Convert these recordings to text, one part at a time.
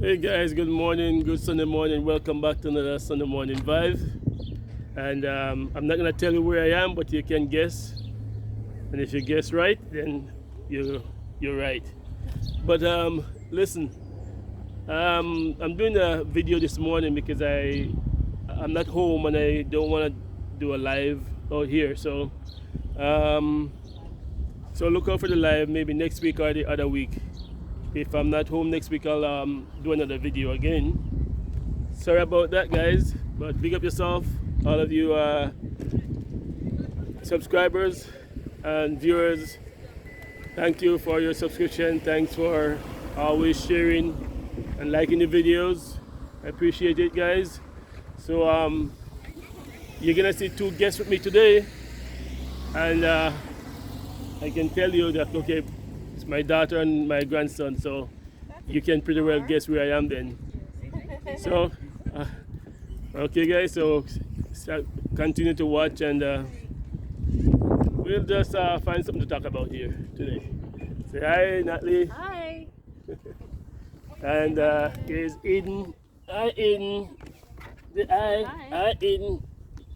Hey guys, good morning, good Sunday morning. Welcome back to another Sunday morning vibe. And I'm not gonna tell you where I am, but you can guess. And if you guess right, then you're right. But listen, I'm doing a video this morning because I'm not home and I don't want to do a live out here. Um, so look out for the live maybe next week or the other week. If I'm not home next week, I'll do another video again. Sorry about that, guys, but big up yourself, all of you subscribers and viewers. Thank you for your subscription. Thanks for always sharing and liking the videos. I appreciate it, guys. So you're gonna see two guests with me today, and I can tell you that okay, it's my daughter and my grandson. So you can pretty well guess where I am then. So okay, guys. So continue to watch, and we'll just find something to talk about here today. Say hi, Natalie. Hi. And here's Eden. Hi, Eden. Hi. Hi, Eden.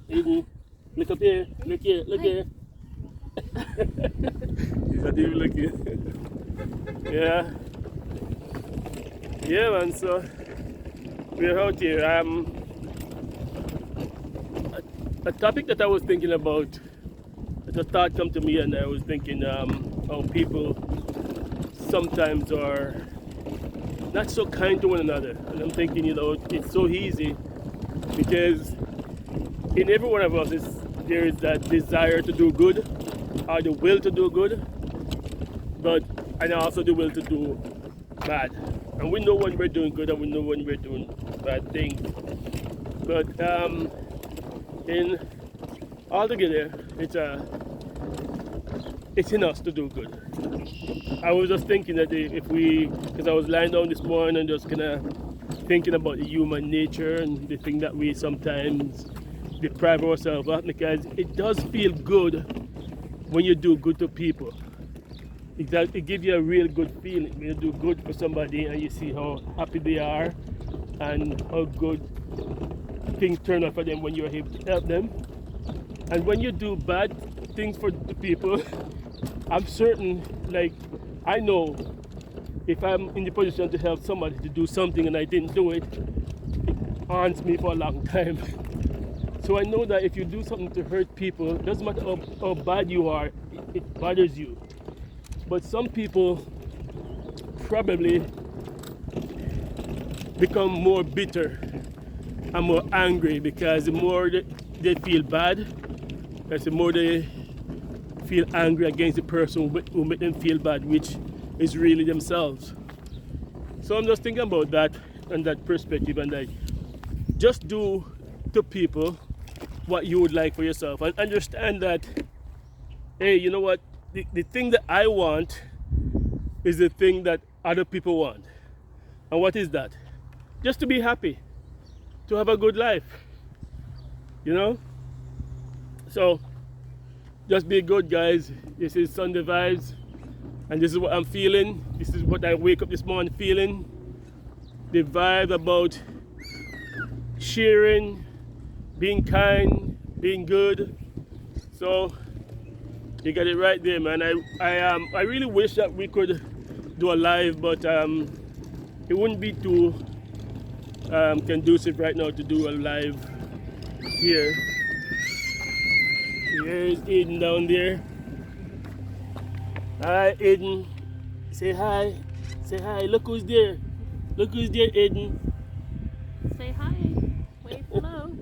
Eden. Look up here. Look here. Look here. He's not even looking. Yeah. Yeah, man. So we're out here. A topic that I was thinking about, the thought come to me, and I was thinking how people sometimes are not so kind to one another. And I'm thinking, it's so easy because in every one of us there is that desire to do good, or the will to do good, and also the will to do bad. And we know when we're doing good and we know when we're doing bad things. But in altogether, it's in us to do good. I was just thinking that because I was lying down this morning and just kind of thinking about the human nature and the thing that we sometimes deprive ourselves of, because it does feel good when you do good to people. It gives you a real good feeling when you do good for somebody and you see how happy they are and how good things turn out for them when you're able to help them. And when you do bad things for the people, I'm certain, I know if I'm in the position to help somebody to do something and I didn't do it, it haunts me for a long time. So I know that if you do something to hurt people, it doesn't matter how bad you are, it bothers you. But some people probably become more bitter and more angry because the more they feel bad, the more they feel angry against the person who made them feel bad, which is really themselves. So I'm just thinking about that and that perspective, and just do to people what you would like for yourself, and understand that, hey, you know what, the thing that I want is the thing that other people want. And what is that? Just to be happy, to have a good life, so just be good, guys. This is Sunday vibes, and this is what I'm feeling. This is what I wake up this morning feeling. The vibe about sharing, being kind, being good. So you got it right there, man. I really wish that we could do a live, but it wouldn't be too conducive right now to do a live here. Here's Eden down there. Hi, Eden. Say hi. Say hi. Look who's there. Look who's there, Eden. Say hi. Wave hello.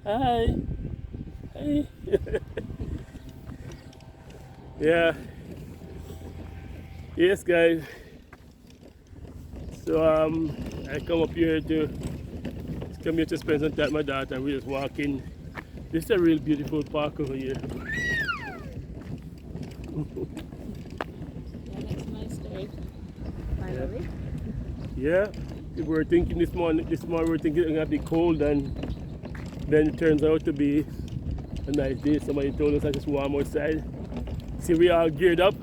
Hi. Hi. Yeah. Yes, guys. So I come here to spend some time with my daughter, and we're just walking. This is a real beautiful park over here. Yeah, that's a nice day. Finally. Yeah. We were thinking this morning we were thinking it was gonna be cold, and then it turns out to be a nice day. Somebody told us that it's warm outside. See, we are geared up,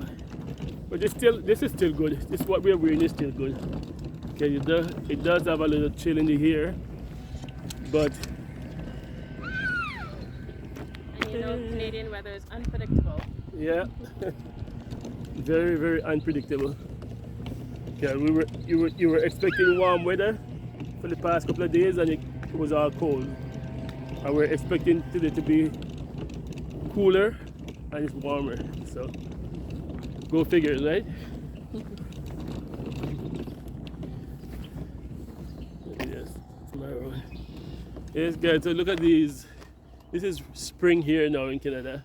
but this is still good. This is what we're wearing is still good. Okay, it does have a little chill in the air, but And you know, Canadian weather is unpredictable. yeah, very, very unpredictable. Yeah, you were expecting warm weather for the past couple of days, and it was all cold. And we're expecting today to be cooler, and it's warmer. So go figure, right? Yes, tomorrow. Yes, guys. So look at these. This is spring here now in Canada.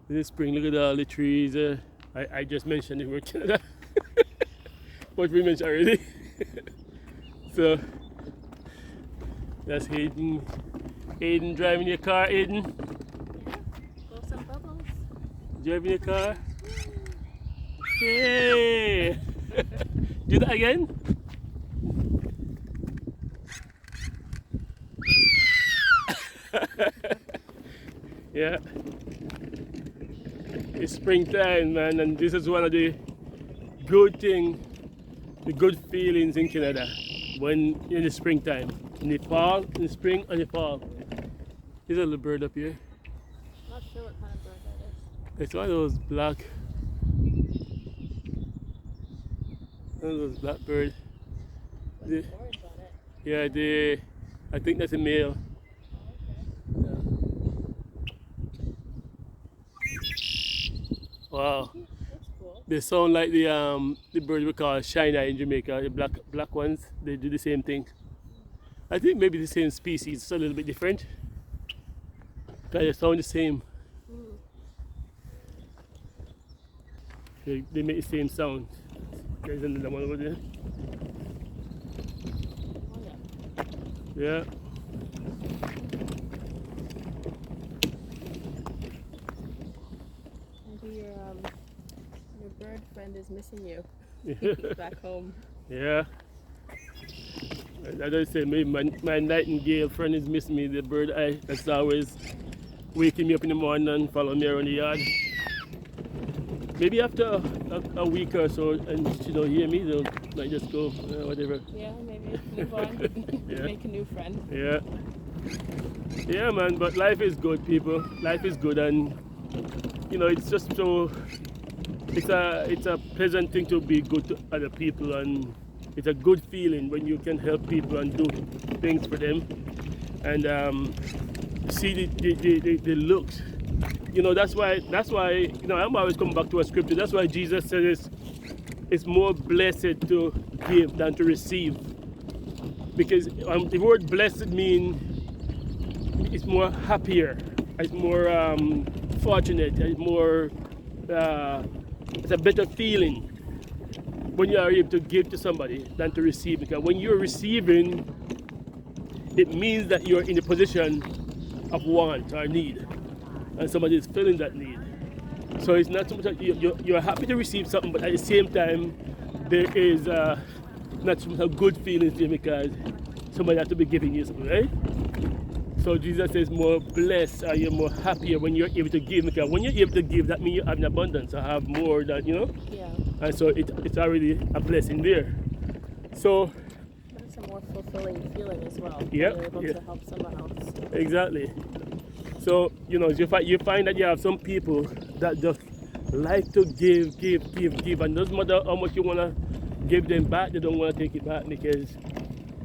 This is spring. Look at all the trees. I just mentioned the word Canada, but we mentioned already. So that's Hayden. Hayden driving your car. Hayden, Blow some bubbles. driving your car. Hey! Do that again. Yeah. It's springtime, man, and this is one of the good things, the good feelings in Canada when in the springtime. In the fall, in the spring and the fall. There's a little bird up here. Not sure what kind of bird that is. It's one of those black, blackbirds. With orange on it. Yeah, I think that's a male. Yeah. Wow. That's cool. They sound like the bird we call shiner in Jamaica, the black ones. They do the same thing. I think maybe the same species, it's a little bit different. But they sound the same. They make the same sound. There's another one over there. Oh yeah. Yeah. Maybe your bird friend is missing you back home. Yeah. I don't say maybe my nightingale friend is missing me, the bird eye that's always waking me up in the morning and following me around the yard. Maybe after a week or so and she don't hear me, they'll might just go, whatever. Yeah, maybe move on. Yeah. Make a new friend. Yeah. Yeah, man, but life is good, people. Life is good, and you know, it's just so, it's a pleasant thing to be good to other people, and it's a good feeling when you can help people and do things for them, and see the looks. You know, that's why you know, I'm always coming back to a scripture. That's why Jesus says it's more blessed to give than to receive, because the word blessed means it's more happier, it's more fortunate, it's more it's a better feeling when you are able to give to somebody than to receive, because when you're receiving, it means that you're in a position of want or need, and somebody is filling that need. So it's not so much that you're happy to receive something, but at the same time there is not so much good feelings there because somebody has to be giving you something, right? So Jesus says more blessed, or you're more happier when you're able to give, because when you're able to give, that means you have an abundance, or have more than, you know? Yeah. And so it's already a blessing there. So But it's a more fulfilling feeling as well. Yeah, You're able yeah. to help someone else. exactly. So, you know, you find that you have some people that just like to give, and doesn't matter how much you want to give them back, they don't want to take it back because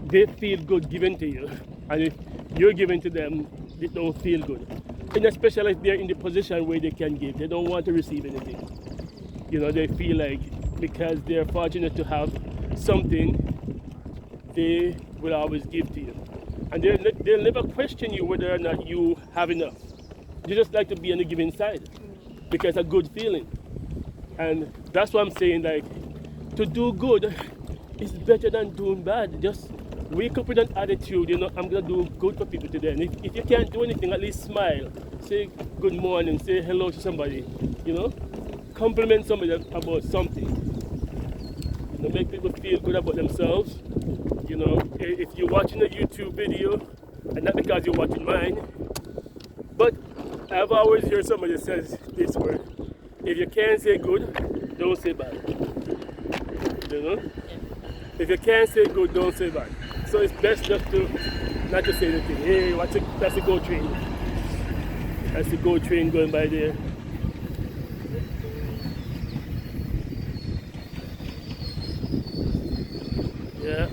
they feel good giving to you. And if you're giving to them, they don't feel good. And especially if they're in the position where they can give, they don't want to receive anything. You know, they feel like because they're fortunate to have something, they will always give to you. And they'll never question you whether or not you have enough. They just like to be on the giving side because it's a good feeling. And that's what I'm saying, like, to do good is better than doing bad. Just wake up with an attitude, you know, I'm gonna do good for people today. And if you can't do anything, at least smile. Say good morning, say hello to somebody, you know? Compliment somebody about something. You know, make people feel good about themselves. You know, if you're watching a YouTube video, and not because you're watching mine, but I've always heard somebody says this word: if you can't say good, don't say bad. You know? Yeah. If you can't say good, don't say bad. So it's best just to not to say anything. Hey, that's the go train. That's the go train going by there. Yeah.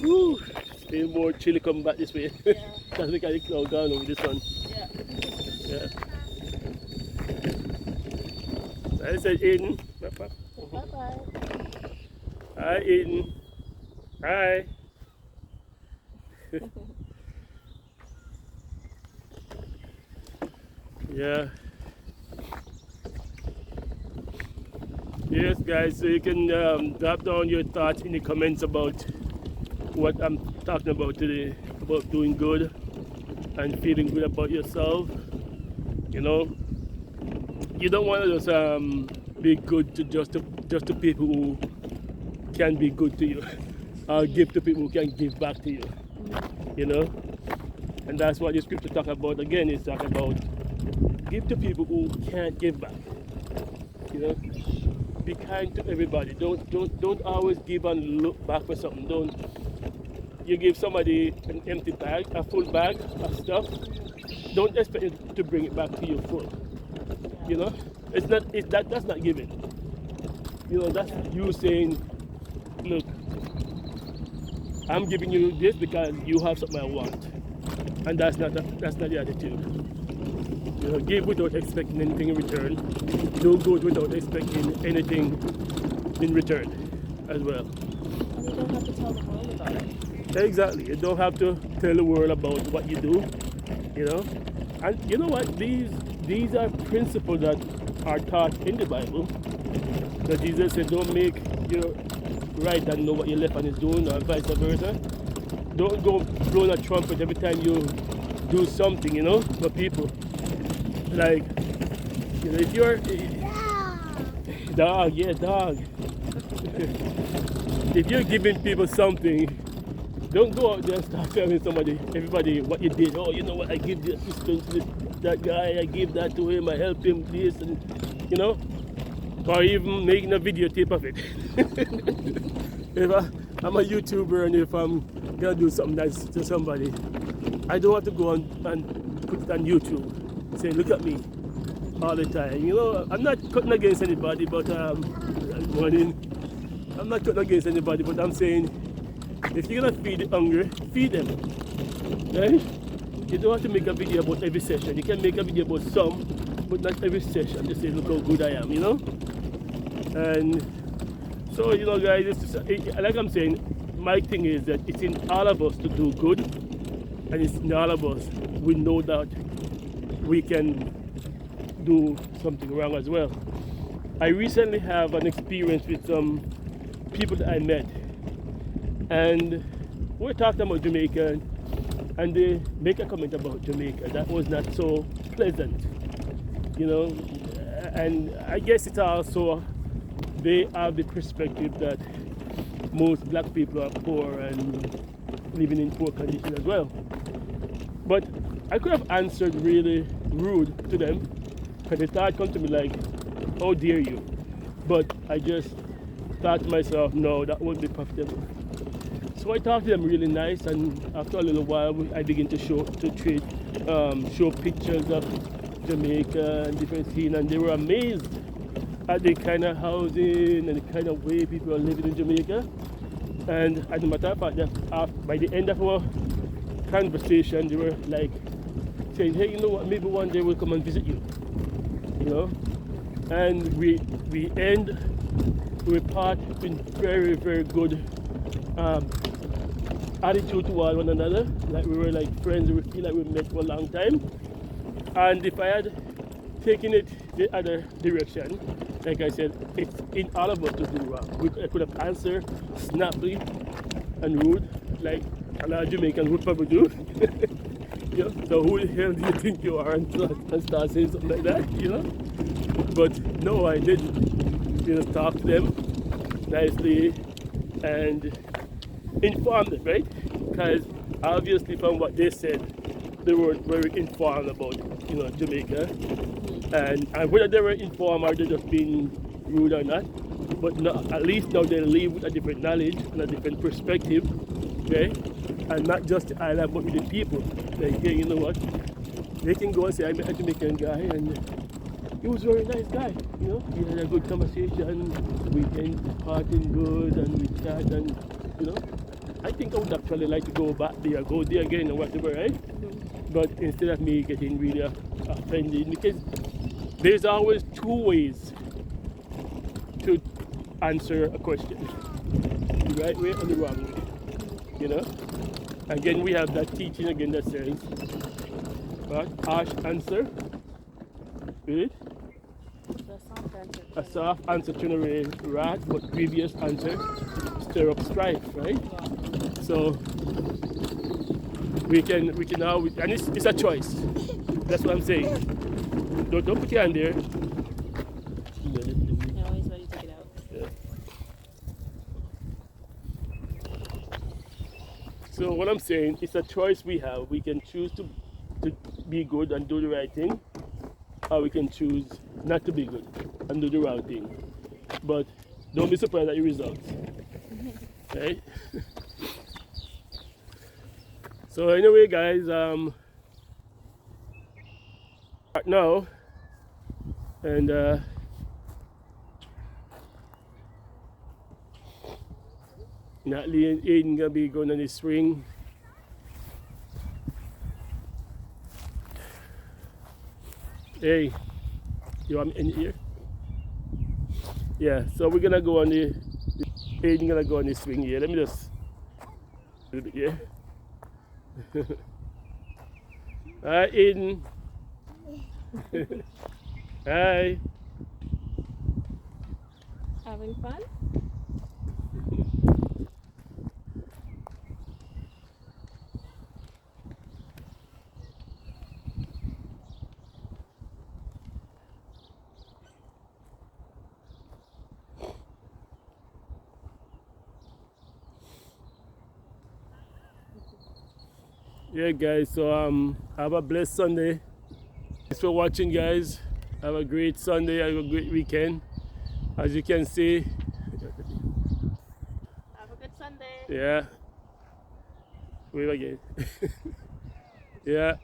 Woo. Still more chilly coming back this way. Yeah. Because look at the cloud gone over the sun. Yeah. Yeah. I said Aiden. Bye-bye. Hi Aiden. Hi. Yeah. Yes, guys. So you can drop down your thoughts in the comments about what I'm talking about today, about doing good and feeling good about yourself. You know, you don't want to just be good to just to people who can be good to you, or give to people who can give back to you. You know, and that's what the scripture talk about. Again, it's talk about give to people who can't give back. You know, be kind to everybody. Don't always give and look back for something. Don't you give somebody an empty bag, a full bag of stuff. Don't expect it to bring it back to you full. You know, that's not giving. You know, that's you saying, look, I'm giving you this because you have something I want, and that's not the attitude. You know, give without expecting anything in return. Do good without expecting anything in return, as well. And you don't have to tell the world about it. Exactly. You don't have to tell the world about what you do. You know, and you know what? These are principles that are taught in the Bible. That Jesus said, don't make your right hand know what your left hand is doing, or vice versa. Don't go blowing a trumpet every time you do something, you know, for people. Like, you know, if you're dog, yeah, dog. If you're giving people something, don't go out there and start telling everybody what you did. Oh, you know what? I give the assistance to that guy. I give that to him. I help him this, and you know, or even making a videotape of it. If I'm a YouTuber and if I'm gonna do something nice to somebody, I don't want to go and put it on YouTube. Say, look at me, all the time. You know, I'm not cutting against anybody, but morning. I'm not cutting against anybody, but I'm saying, if you're gonna feed the hungry, feed them. Right? You don't have to make a video about every session. You can make a video about some, but not every session. Just say, look how good I am, you know? And so, you know, guys, it's just, like I'm saying, my thing is that it's in all of us to do good, and it's in all of us. We know that we can do something wrong as well. I recently have an experience with some people that I met, and we're talking about Jamaica, and they make a comment about Jamaica that was not so pleasant, you know. And I guess it's also, they have the perspective that most black people are poor and living in poor conditions as well. But I could have answered really rude to them, because they started coming to me like, how dare you? But I just thought to myself, no, that won't be profitable. So I talked to them really nice, and after a little while, I began to show pictures of Jamaica and different scenes, and they were amazed at the kind of housing and the kind of way people are living in Jamaica. And as a matter of fact, by the end of our conversation, they were like saying, hey, you know what, maybe one day we'll come and visit you, you know. And we part in very, very good attitude toward one another, like we were like friends. We feel like we met for a long time. And if I had taken it the other direction, like I said, it's in all of us to do wrong. I could have answered snappily and rude, like a lot of Jamaicans would probably do. You know, so who the hell do you think you are, and start saying something like that, you know? But no, I didn't. You know, talk to them nicely and inform them, right? Because obviously from what they said, they were very informed about, Jamaica. And whether they were informed or they're just being rude or not, but at least now they leave with a different knowledge and a different perspective, okay? And not just the island, but with the people. Like, hey, you know what? They can go and say, I met a Jamaican guy and he was a very nice guy, We had a good conversation, we can partying good and we chat and, I think I would actually like to go back there, go there again or whatever, right? But instead of me getting really offended, because there's always two ways to answer a question, the right way or the wrong way, Again, we have that teaching again that says, what? Harsh answer, good? A soft answer turn away wrath, but previous answer stir up strife, right? So we can now, and it's a choice. That's what I'm saying. Don't put your hand there. No, he's ready to take it out. Yeah. So what I'm saying, it's a choice we have. We can choose to be good and do the right thing, or we can choose not to be good and do the wrong thing. But don't be surprised at your results. Right? So anyway, guys, now, and Natalie and Aiden gonna be going on the swing. Hey, you want me in here? Yeah, so we're gonna go on Aiden gonna go on the swing here. Let me just a little bit here. Hi, Aiden. Hi. Having fun? Yeah, guys, so have a blessed Sunday. Thanks for watching, guys. Have a great Sunday, have a great weekend. As you can see, Have a good Sunday. yeah, wave again. Yeah,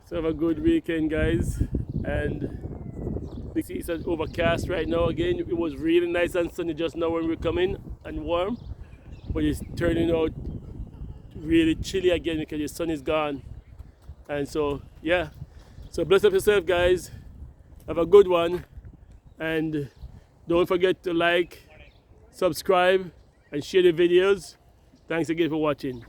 so have a good weekend, guys. And we see it's overcast right now again. It was really nice and sunny just now when we were coming and warm, but it's turning out really chilly again because the sun is gone. And so yeah, so bless up yourself, guys. Have a good one, and don't forget to like, subscribe and share the videos. Thanks again for watching.